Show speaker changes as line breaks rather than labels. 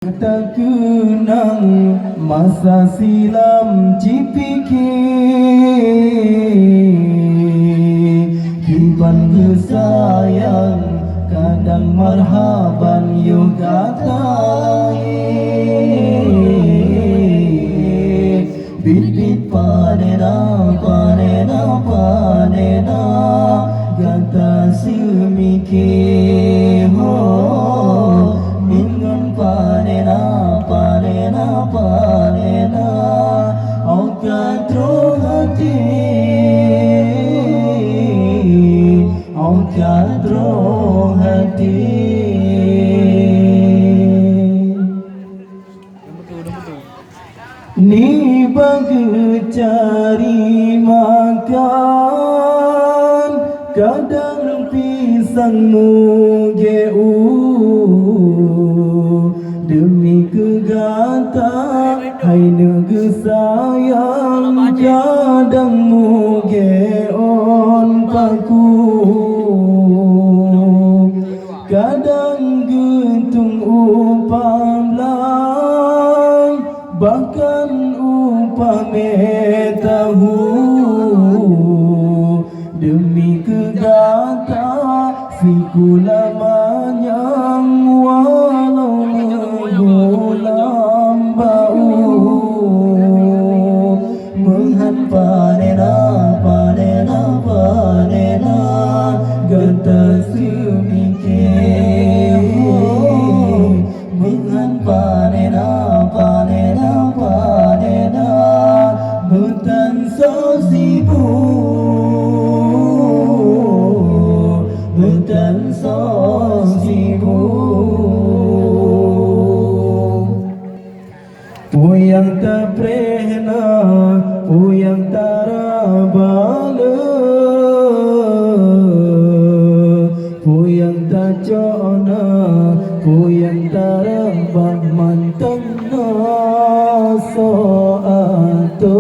Tak kenang masa silam cipikir Kiban kesayang kadang marhaban yoga lahir Bit-bit panena panena panena gata semikir Mingun panena panena panena Angkatro hati Angkatro hati Ni bagi cari makan Kadang pisangmu geu Demi kegata hai nege sayang Kadangmu geon paku Kadang gentung upam lang Bahkan upame tahu Demi kegata si kulamanya walau mengulam bau Menghan panena panena panena gata semikir Menghan panena panena panena Mutan sosibu Mutan sosibu Puyang tak prehna Puyang tarabala Puyang tak jona Puyang tarabah mantang so ato